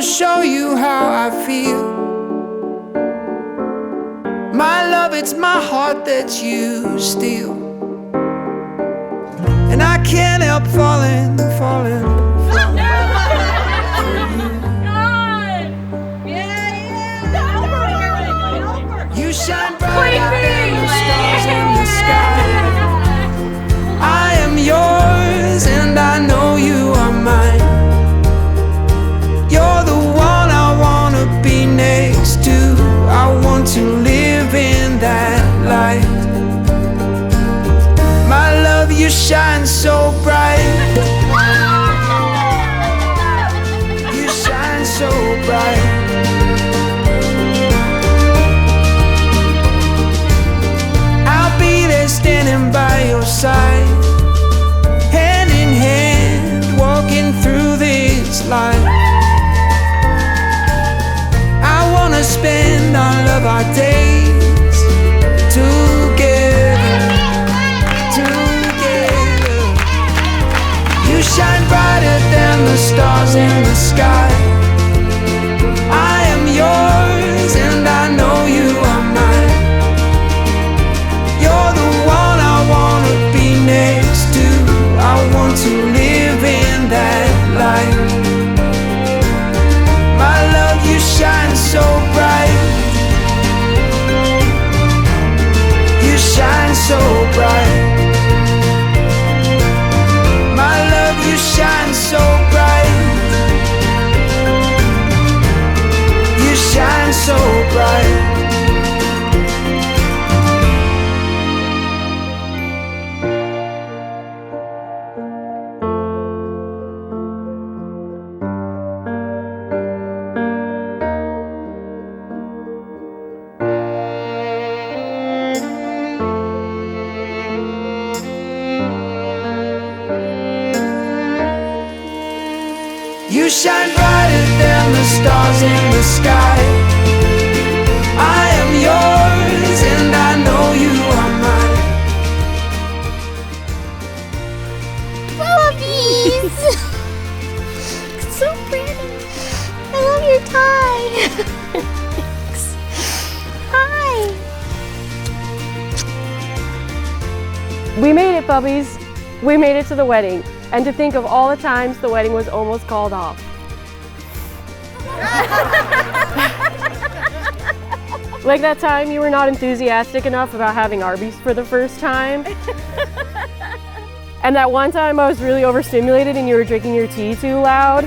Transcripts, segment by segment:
show you how I feel. My love, it's my heart that you steal, and I can't help falling for you. You shine brighter than the stars in the sky. I am yours and I know you are mine. You're the one I wanna be next to. I want to live in that light. My love, you shine so bright. You shine so bright. I'll be there standing by your side, hand in hand, walking through this life. I wanna spend all of our days together, together. You shine brighter than the stars in the sky. I am yours and I know you are mine. You're the one I wanna be next to. I want to live in that light. My love, you shine so bright. You shine so bright. My love, you shine so bright. You shine so bright. You shine brighter than the stars in the sky. I am yours and I know you are mine. Puppies! So pretty. I love your tie. Thanks. Hi. We made it, puppies. We made it to the wedding. And to think of all the times the wedding was almost called off. Like that time you were not enthusiastic enough about having Arby's for the first time. And that one time I was really overstimulated and you were drinking your tea too loud.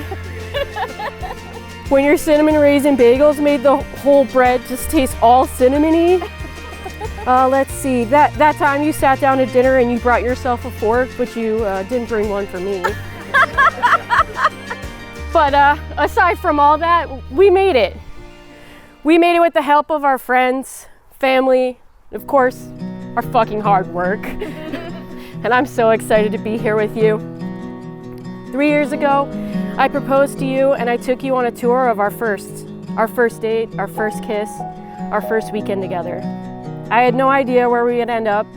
When your cinnamon raisin bagels made the whole bread just taste all cinnamony. Let's see, that time you sat down to dinner and you brought yourself a fork, but you didn't bring one for me. But aside from all that, we made it. We made it with the help of our friends, family, and of course, our fucking hard work. And I'm so excited to be here with you. 3 years ago, I proposed to you and I took you on a tour of our first date, our first kiss, our first weekend together. I had no idea where we would end up,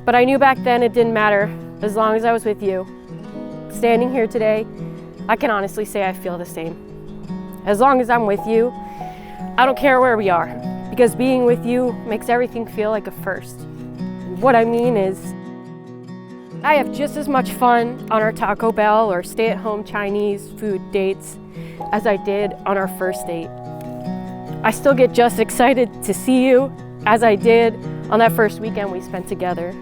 but I knew back then it didn't matter as long as I was with you. Standing here today, I can honestly say I feel the same. As long as I'm with you, I don't care where we are, because being with you makes everything feel like a first. What I mean is, I have just as much fun on our Taco Bell or stay-at-home Chinese food dates as I did on our first date. I still get just excited to see you as I did on that first weekend we spent together.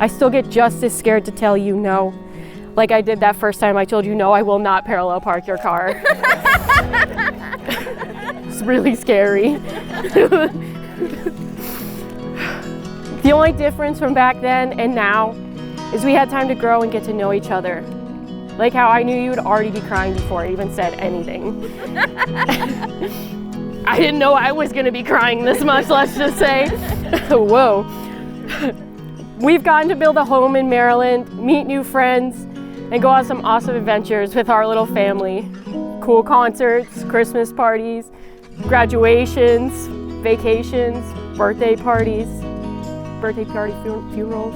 I still get just as scared to tell you no, like I did that first time I told you no, I will not parallel park your car. It's really scary. The only difference from back then and now is we had time to grow and get to know each other. Like how I knew you would already be crying before I even said anything. I didn't know I was gonna be crying this much, let's just say. Whoa. We've gotten to build a home in Maryland, meet new friends, and go on some awesome adventures with our little family. Cool concerts, Christmas parties, graduations, vacations, birthday party funerals.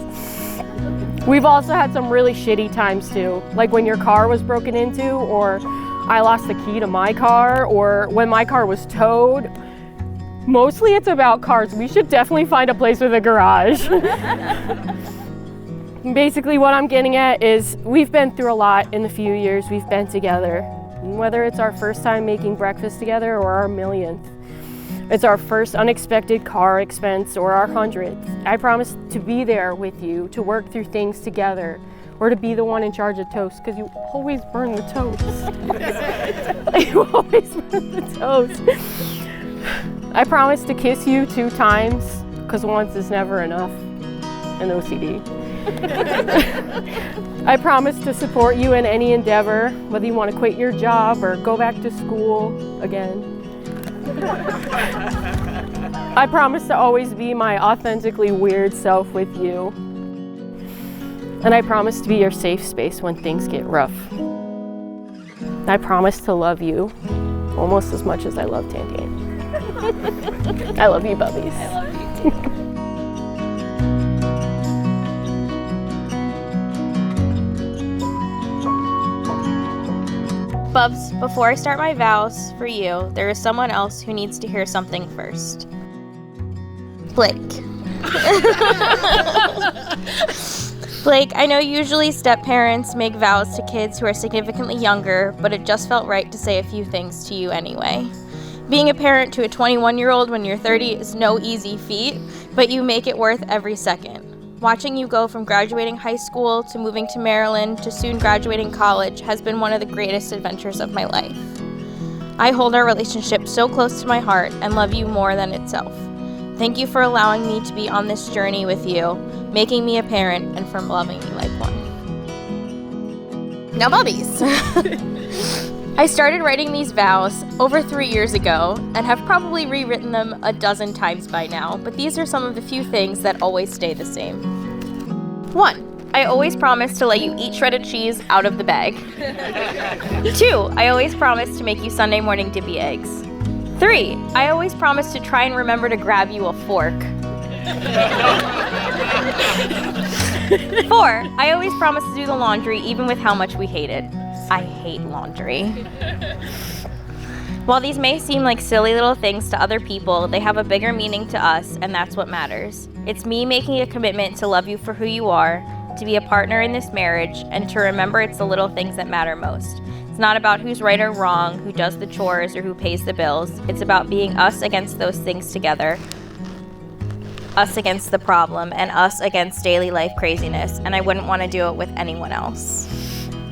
We've also had some really shitty times too, like when your car was broken into or I lost the key to my car or when my car was towed. Mostly it's about cars. We should definitely find a place with a garage. Basically what I'm getting at is we've been through a lot in the few years we've been together. Whether it's our first time making breakfast together or our millionth. It's our first unexpected car expense or our 100th. I promise to be there with you, to work through things together, or to be the one in charge of toast, because you always burn the toast. You always burn the toast. I promise to kiss you 2 times, because once is never enough. An OCD. I promise to support you in any endeavor, whether you want to quit your job or go back to school again. I promise to always be my authentically weird self with you. And I promise to be your safe space when things get rough. I promise to love you almost as much as I love Tantan. I love you, Bubbies. I love you too. Bubs, before I start my vows for you, there is someone else who needs to hear something first. Blake. Blake, I know usually step-parents make vows to kids who are significantly younger, but it just felt right to say a few things to you anyway. Being a parent to a 21-year-old when you're 30 is no easy feat, but you make it worth every second. Watching you go from graduating high school to moving to Maryland to soon graduating college has been one of the greatest adventures of my life. I hold our relationship so close to my heart and love you more than itself. Thank you for allowing me to be on this journey with you, making me a parent, and for loving me like one. Now, Bubbies. I started writing these vows over 3 years ago and have probably rewritten them a dozen times by now, but these are some of the few things that always stay the same. 1. I always promise to let you eat shredded cheese out of the bag. 2. I always promise to make you Sunday morning dippy eggs. 3. I always promise to try and remember to grab you a fork. 4. I always promise to do the laundry even with how much we hate it. I hate laundry. While these may seem like silly little things to other people, they have a bigger meaning to us, and that's what matters. It's me making a commitment to love you for who you are, to be a partner in this marriage, and to remember it's the little things that matter most. It's not about who's right or wrong, who does the chores, or who pays the bills. It's about being us against those things together, us against the problem, and us against daily life craziness, and I wouldn't want to do it with anyone else.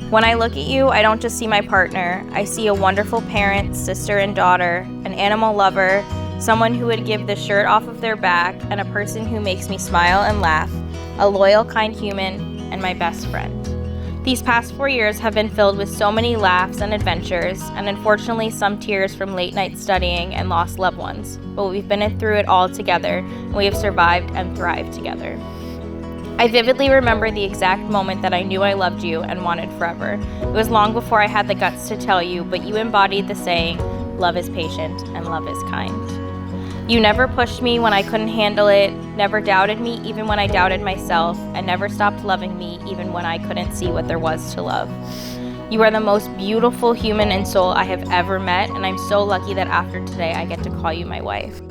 When I look at you, I don't just see my partner. I see a wonderful parent, sister and daughter, an animal lover, someone who would give the shirt off of their back, and a person who makes me smile and laugh, a loyal, kind human, and my best friend. These past 4 years have been filled with so many laughs and adventures, and unfortunately some tears from late night studying and lost loved ones. But we've been through it all together, and we have survived and thrived together. I vividly remember the exact moment that I knew I loved you and wanted forever. It was long before I had the guts to tell you, but you embodied the saying, love is patient and love is kind. You never pushed me when I couldn't handle it, never doubted me even when I doubted myself, and never stopped loving me even when I couldn't see what there was to love. You are the most beautiful human and soul I have ever met, and I'm so lucky that after today I get to call you my wife.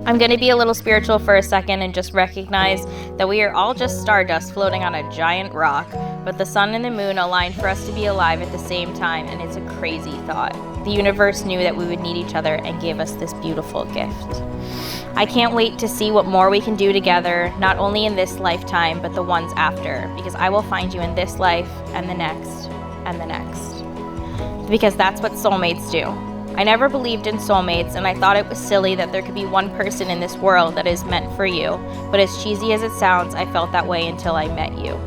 I'm going to be a little spiritual for a second and just recognize that we are all just stardust floating on a giant rock, but the sun and the moon aligned for us to be alive at the same time, and it's a crazy thought. The universe knew that we would need each other and gave us this beautiful gift. I can't wait to see what more we can do together, not only in this lifetime, but the ones after, because I will find you in this life and the next and the next. Because that's what soulmates do. I never believed in soulmates, and I thought it was silly that there could be one person in this world that is meant for you, but as cheesy as it sounds, I felt that way until I met you.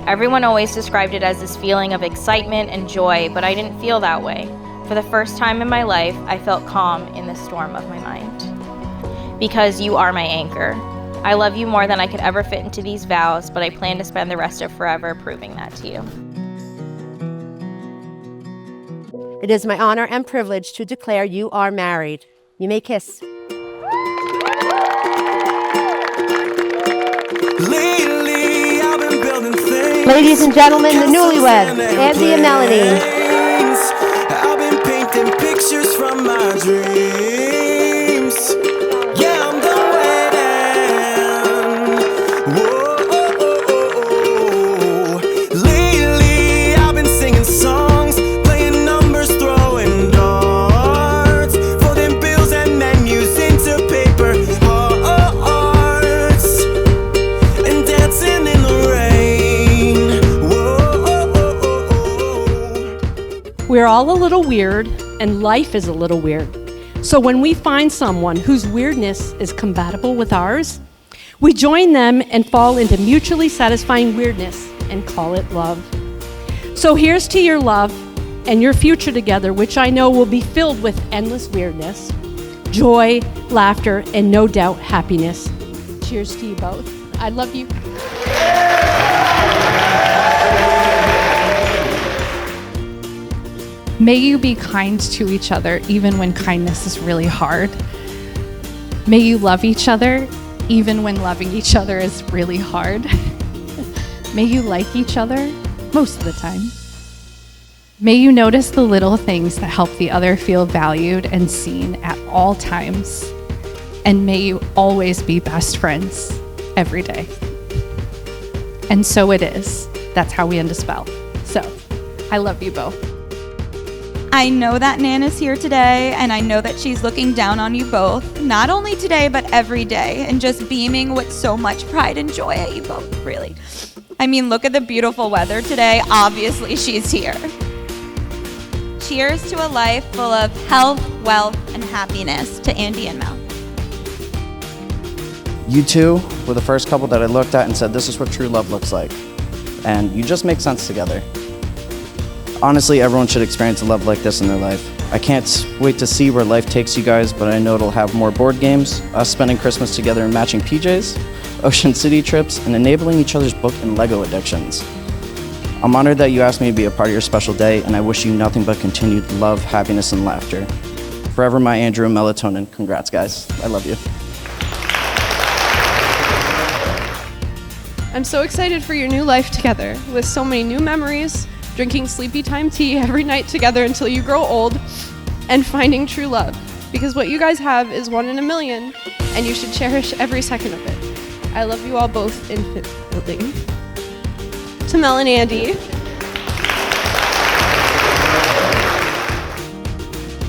Everyone always described it as this feeling of excitement and joy, but I didn't feel that way. For the first time in my life, I felt calm in the storm of my mind. Because you are my anchor. I love you more than I could ever fit into these vows, but I plan to spend the rest of forever proving that to you. It is my honor and privilege to declare you are married. You may kiss. Lately, I've been building things. Ladies and gentlemen, the newlyweds, Andi and Melanie. all a little weird, and life is a little weird. So when we find someone whose weirdness is compatible with ours, we join them and fall into mutually satisfying weirdness and call it love. So here's to your love and your future together, which I know will be filled with endless weirdness, joy, laughter, and no doubt happiness. Cheers to you both. I love you. May you be kind to each other even when kindness is really hard. May you love each other even when loving each other is really hard. May you like each other most of the time. May you notice the little things that help the other feel valued and seen at all times. And may you always be best friends every day. And so it is. That's how we end a spell. So, I love you both. I know that Nan is here today, and I know that she's looking down on you both, not only today, but every day, and just beaming with so much pride and joy at you both, really. I mean, look at the beautiful weather today. Obviously, she's here. Cheers to a life full of health, wealth, and happiness to Andi and Mel. You two were the first couple that I looked at and said, this is what true love looks like. And you just make sense together. Honestly, everyone should experience a love like this in their life. I can't wait to see where life takes you guys, but I know it'll have more board games, us spending Christmas together in matching PJs, Ocean City trips, and enabling each other's book and Lego addictions. I'm honored that you asked me to be a part of your special day, and I wish you nothing but continued love, happiness, and laughter. Forever my Andrew and Melatonin. Congrats, guys. I love you. I'm so excited for your new life together, with so many new memories, drinking sleepy time tea every night together until you grow old, and finding true love. Because what you guys have is 1 in a million, and you should cherish every second of it. I love you all both infinitely. To Melanie Andi.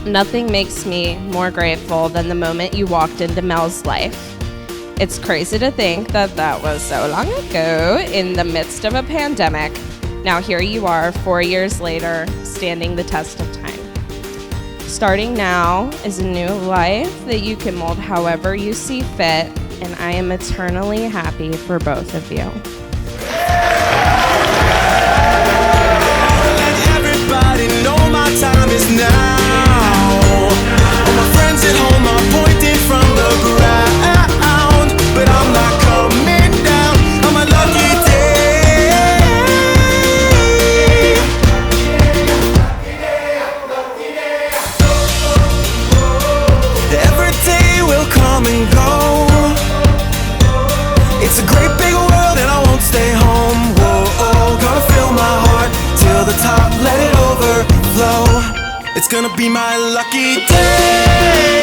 Nothing makes me more grateful than the moment you walked into Mel's life. It's crazy to think that that was so long ago in the midst of a pandemic. Now here you are, 4 years later, standing the test of time. Starting now is a new life that you can mold however you see fit, and I am eternally happy for both of you. Everybody know my time is now. All my friends at home are pointing from the ground, but I'm not coming down. I'm a lucky day. Every day will come and go. It's a great big world and I won't stay home. Whoa, gonna fill my heart till the top, let it overflow. It's gonna be my lucky day.